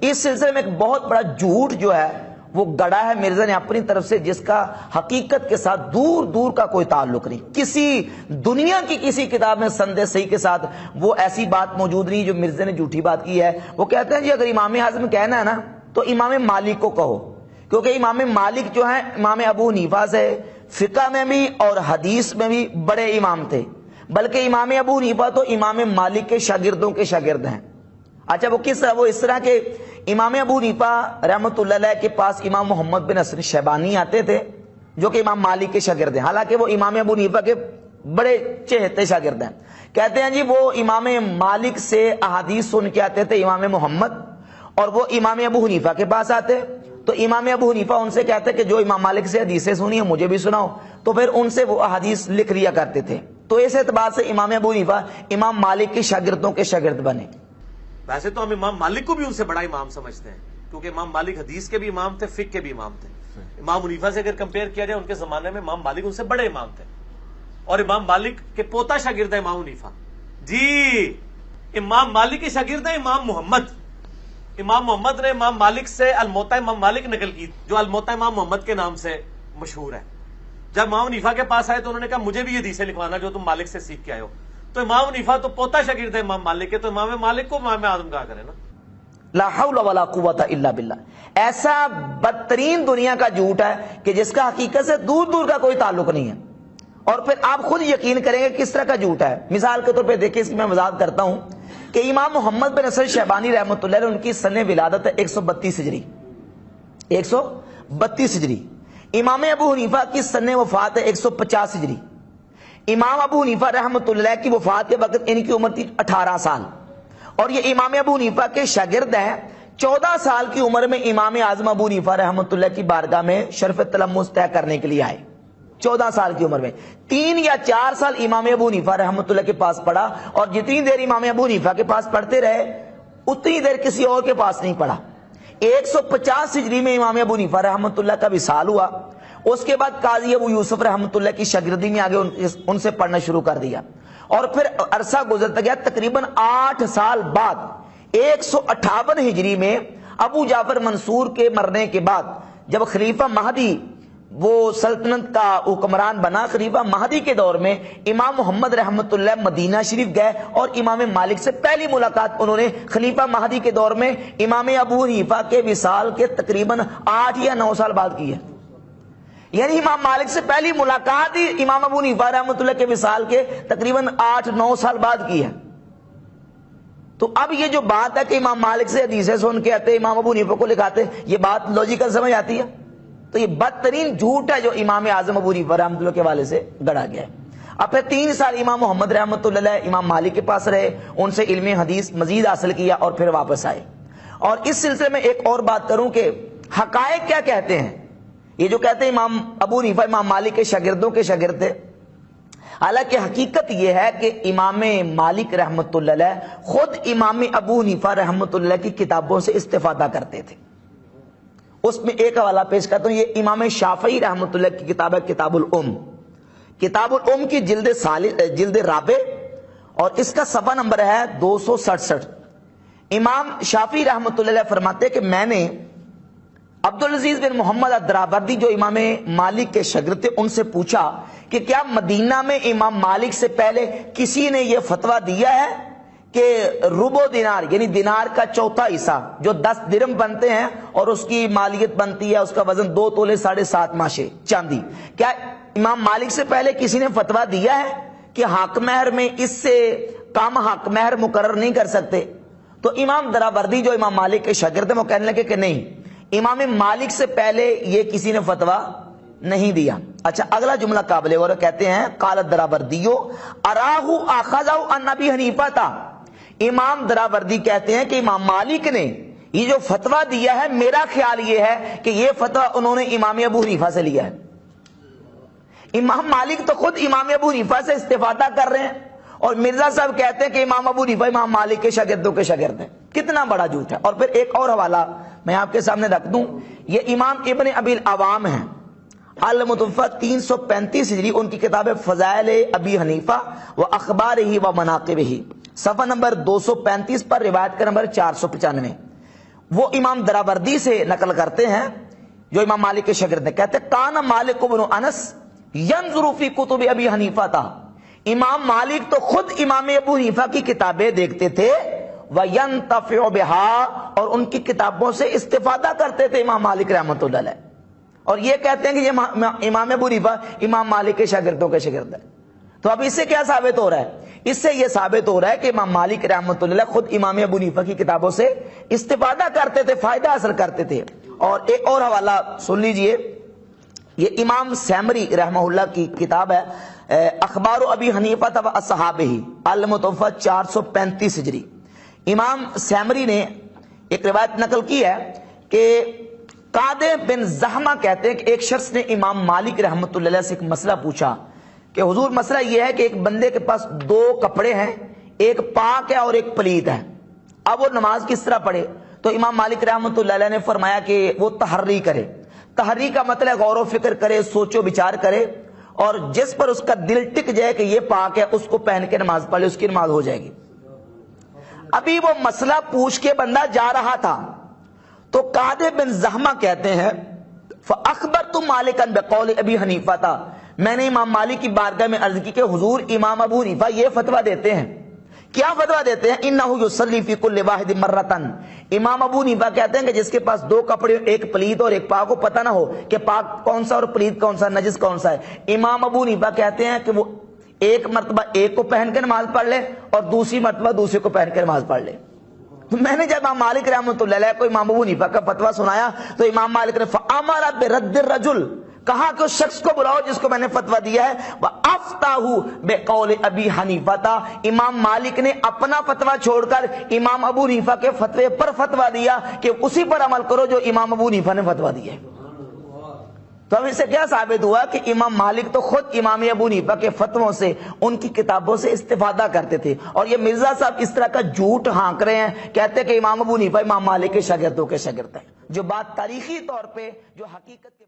اس سلسلے میں ایک بہت بڑا جھوٹ جو ہے وہ گڑا ہے مرزا نے اپنی طرف سے، جس کا حقیقت کے ساتھ دور دور کا کوئی تعلق نہیں۔ کسی دنیا کی کسی کتاب میں سند صحیح کے ساتھ وہ ایسی بات موجود نہیں جو مرزا نے جھوٹی بات کی ہے۔ وہ کہتے ہیں جی اگر امام اعظم کہنا ہے نا تو امام مالک کو کہو، کیونکہ امام مالک جو ہیں امام ابو حنیفہ سے فقہ میں بھی اور حدیث میں بھی بڑے امام تھے، بلکہ امام ابو حنیفہ تو امام مالک کے شاگردوں کے شاگرد ہیں۔ اچھا وہ کس طرح؟ وہ اس طرح کہ امام ابو حنیفہ رحمۃ اللہ علیہ کے پاس امام محمد بن حسن شیبانی آتے تھے جو کہ امام مالک کے شاگرد ہیں، حالانکہ وہ امام ابو حنیفہ کے بڑے چہتے شاگرد ہیں۔ کہتے ہیں جی وہ امام مالک سے احادیث سن کے آتے تھے امام محمد، اور وہ امام ابو حنیفہ کے پاس آتے تو امام ابو حنیفہ ان سے کہتے کہ جو امام مالک سے حدیثیں سنی ہیں مجھے بھی سناؤ، تو پھر ان سے وہ احادیث لکھ لیا کرتے تھے۔ تو اس اعتبار سے امام ابو حنیفہ امام مالک کے شاگردوں کے شاگرد بنے۔ ویسے تو ہم امام مالک کو بھی ان سے بڑا امام سمجھتے ہیں، کیونکہ امام مالک حدیث کے بھی امام تھے، فقہ کے بھی امام تھے۔ امام حنیفہ سے اگر کمپیئر کیا جائے ان کے زمانے میں امام مالک ان سے بڑے امام تھے، اور امام مالک کے پوتا شاگرد ہے امام حنیفہ۔ جی امام مالک کے شاگرد ہیں امام محمد۔ امام محمد نے امام مالک سے الموطا امام مالک نقل کی، جو الموطا امام محمد کے نام سے مشہور ہے۔ جب امام حنیفہ کے پاس آئے تو انہوں نے کہا مجھے بھی یہ حدیثیں لکھوانا جو تم مالک سے سیکھ کے آئے ہو۔ تو امام حنیفہ تو پوتا شاگرد ہے امام مالک کے، تو امام مالک کو امام اعظم کہا کرے نا۔ لا حول ولا قوت الا باللہ۔ ایسا بدترین دنیا کا جھوٹ ہے کہ جس کا حقیقت سے دور دور کا کوئی تعلق نہیں ہے، اور پھر آپ خود یقین کریں گے کس طرح کا جھوٹ ہے۔ مثال کے طور پہ دیکھیں، اس کی میں وضاحت کرتا ہوں کہ امام محمد بن حسن شیبانی رحمۃ اللہ علیہ ان کی سن ولادت ہے 132 ہجری، 132 ہجری۔ امام ابو حنیفہ کی سن وفات ہے 150 ہجری۔ امام ابو حنیفہ رحمۃ اللہ کی وفات کے وقت ان کی عمر تھی 18 سال، اور یہ امام ابو حنیفہ کے شاگرد ہیں۔ 14 سال کی عمر میں امام اعظم ابو حنیفہ رحمۃ اللہ کی بارگاہ میں شرف تلمذ طے کرنے کے لیے آئے۔ 14 سال کی عمر میں 3 یا 4 سال امام ابو حنیفہ رحمۃ اللہ کے پاس پڑھا، اور جتنی دیر امام ابو حنیفہ کے پاس پڑھتے رہے اتنی دیر کسی اور کے پاس نہیں پڑھا۔ 150 ہجری میں امام ابو حنیفہ رحمۃ اللہ کا وصال ہوا۔ اس کے بعد قاضی ابو یوسف رحمۃ اللہ کی شاگردی میں آگے ان سے پڑھنا شروع کر دیا، اور پھر عرصہ گزرتا گیا۔ تقریباً 8 سال بعد 158 ہجری میں ابو جعفر منصور کے مرنے کے بعد جب خلیفہ مہدی وہ سلطنت کا حکمران بنا، خلیفہ مہدی کے دور میں امام محمد رحمۃ اللہ مدینہ شریف گئے، اور امام مالک سے پہلی ملاقات انہوں نے خلیفہ مہدی کے دور میں امام ابو حنیفہ کے وصال کے تقریباً 8 یا 9 سال بعد کی ہے۔ یعنی امام مالک سے پہلی ملاقات ہی امام ابو حنیفہ رحمۃ اللہ کے وصال کے تقریباً 8-9 سال بعد کی ہے۔ تو اب یہ جو بات ہے کہ امام مالک سے حدیثیں سن کے آتے امام ابو حنیفہ کو لکھاتے، یہ بات لوجیکل سمجھ آتی ہے؟ تو یہ بدترین جھوٹ ہے جو امام اعظم ابو حنیفہ رحمۃ اللہ کے حوالے سے گڑا گیا ہے۔ اب پھر 3 سال امام محمد رحمۃ اللہ علیہ امام مالک کے پاس رہے، ان سے علم حدیث مزید حاصل کیا، اور پھر واپس آئے۔ اور اس سلسلے میں ایک اور بات کروں کہ حقائق کیا کہتے ہیں۔ یہ جو کہتے ہیں امام ابو حنیفہ امام مالک کے شاگردوں کے شاگرد تھے، حالانکہ حقیقت یہ ہے کہ امام مالک رحمۃ اللہ علیہ خود امام ابو حنیفہ رحمۃ اللہ کی کتابوں سے استفادہ کرتے تھے۔ اس میں ایک حوالہ پیش کرتا ہوں، یہ امام شافعی رحمۃ اللہ کی کتاب ہے کتاب الام۔ کتاب الام کی جلد رابع، اور اس کا صفحہ نمبر ہے 267۔ امام شافعی رحمۃ اللہ علیہ فرماتے کہ میں نے عبدالعزیز بن محمد الدراوردی جو امام مالک کے شاگرد تھے ان سے پوچھا کہ کیا مدینہ میں امام مالک سے پہلے کسی نے یہ فتویٰ دیا ہے کہ ربع دینار یعنی دینار کا چوتھا حصہ جو 10 درم بنتے ہیں اور اس کی مالیت بنتی ہے، اس کا وزن 2 تولے 7.5 ماشے چاندی، کیا امام مالک سے پہلے کسی نے فتویٰ دیا ہے کہ حق مہر میں اس سے کم حق مہر مقرر نہیں کر سکتے؟ تو امام دراوردی جو امام مالک کے شاگرد ہیں وہ کہنے لگے کہ نہیں، امام مالک سے پہلے یہ کسی نے فتویٰ نہیں دیا۔ اچھا اگلا جملہ قابل غور کہتے ہیں قال الدراوردی اراہ اخذہ عن ابی حنیفہ تھا، امام دراوردی کہتے ہیں کہ امام مالک نے یہ جو فتویٰ دیا ہے میرا خیال یہ ہے کہ یہ فتویٰ انہوں نے امام ابو حنیفہ سے لیا ہے۔ امام مالک تو خود امام ابو حنیفہ سے استفادہ کر رہے ہیں، اور مرزا صاحب کہتے ہیں کہ امام ابو حنیفہ امام مالک کے شاگردوں کے شاگرد ہیں۔ کتنا بڑا جھوٹ ہے۔ اور پھر ایک اور حوالہ میں آپ کے سامنے رکھ دوں، یہ امام ابن ابی العوام ہیں، المتوفی 335 ہجری، ان کی کتاب ہے فضائل ابی حنیفہ و اخبارہ و مناقبہ، صفحہ نمبر 235 پر روایت کا نمبر 495۔ وہ امام دراوردی سے نقل کرتے ہیں جو امام مالک کے شاگرد ہیں، کہتے ہیں کان مالک بن انس ینظر فی کتب ابی حنیفہ تھا، امام مالک تو خود امام ابو حنیفہ کی کتابیں دیکھتے تھے، وینتفع بها، اور ان کی کتابوں سے استفادہ کرتے تھے امام مالک رحمۃ اللہ علیہ، اور یہ کہتے ہیں کہ یہ امام ابو حنیفہ امام مالک کے شاگردوں کے شاگرد ہے۔ تو اب اس سے کیا ثابت ہو رہا ہے؟ اس سے یہ ثابت ہو رہا ہے کہ امام مالک رحمۃ اللہ علیہ خود امام ابو حنیفہ کی کتابوں سے استفادہ کرتے تھے، فائدہ حاصل کرتے تھے۔ اور ایک اور حوالہ سن لیجئے، یہ امام سیمری رحمہ اللہ کی کتاب ہے اخبار ابی حنیفہ و اصحابہ المتوفی 435 ہجری۔ امام سیمری نے ایک روایت نقل کی ہے کہ قادے بن زحمہ کہتے ہیں کہ ایک شخص نے امام مالک رحمۃ اللہ علیہ سے ایک مسئلہ پوچھا کہ حضور مسئلہ یہ ہے کہ ایک بندے کے پاس دو کپڑے ہیں، ایک پاک ہے اور ایک پلید ہے، اب وہ نماز کس طرح پڑھے؟ تو امام مالک رحمۃ اللہ علیہ نے فرمایا کہ وہ تحری کرے۔ تحری کا مطلب غور و فکر کرے، سوچ و بچار کرے، اور جس پر اس کا دل ٹک جائے کہ یہ پاک ہے اس کو پہن کے نماز پڑھ لے، اس کی نماز ہو جائے گی۔ ابھی وہ مسئلہ پوچھ کے بندہ جا رہا تھا تو قادے بن زحمہ کہتے ہیں فَأَخْبَرْتُ مَالِكًا بِقَوْلِ أَبِي حَنِيفَةَ، میں نے امام مالک کی بارگاہ میں عرض کی کہ حضور امام ابو حنیفہ یہ فتویٰ دیتے ہیں۔ کیا فتویٰ دیتے ہیں؟ اِنَّهُ يُصَلِّي فِي كُلِّ وَاحِدٍ مَرَّةً، امام ابو حنیفہ کہتے ہیں کہ جس کے پاس دو کپڑے، ایک پلید اور ایک پاک، کو پتہ نہ ہو کہ پاک کون سا اور پلید کون سا، نجس کون سا ہے، امام ابو حنیفہ کہتے ہیں کہ وہ ایک مرتبہ ایک کو پہن کے نماز پڑھ لے اور دوسری مرتبہ دوسرے کو پہن کے نماز پڑھ لے۔ تو میں نے جب امام مالک رحمۃ اللہ علیہ کو امام ابو حنیفہ کا فتویٰ سنایا تو امام مالک نے فَأَمَرَ بِرَدِّ الرَّجُلِ، کہا کہ اس شخص کو بلاؤ جس کو میں نے فتویٰ دیا ہے، وَأَفْتَاهُ بِقَوْلِ أَبِي حَنِيفَةَ، امام مالک نے اپنا فتویٰ چھوڑ کر امام ابو حنیفہ کے فتوے پر فتویٰ دیا کہ اسی پر عمل کرو جو امام ابو حنیفہ نے فتویٰ دیا ہے۔ تو اب اس سے کیا ثابت ہوا کہ امام مالک تو خود امام ابو حنیفہ کے فتووں سے، ان کی کتابوں سے استفادہ کرتے تھے، اور یہ مرزا صاحب اس طرح کا جھوٹ ہانک رہے ہیں، کہتے ہیں کہ امام ابو حنیفہ امام مالک کے شاگردوں کے شاگرد ہیں، جو بات تاریخی طور پہ جو حقیقت کے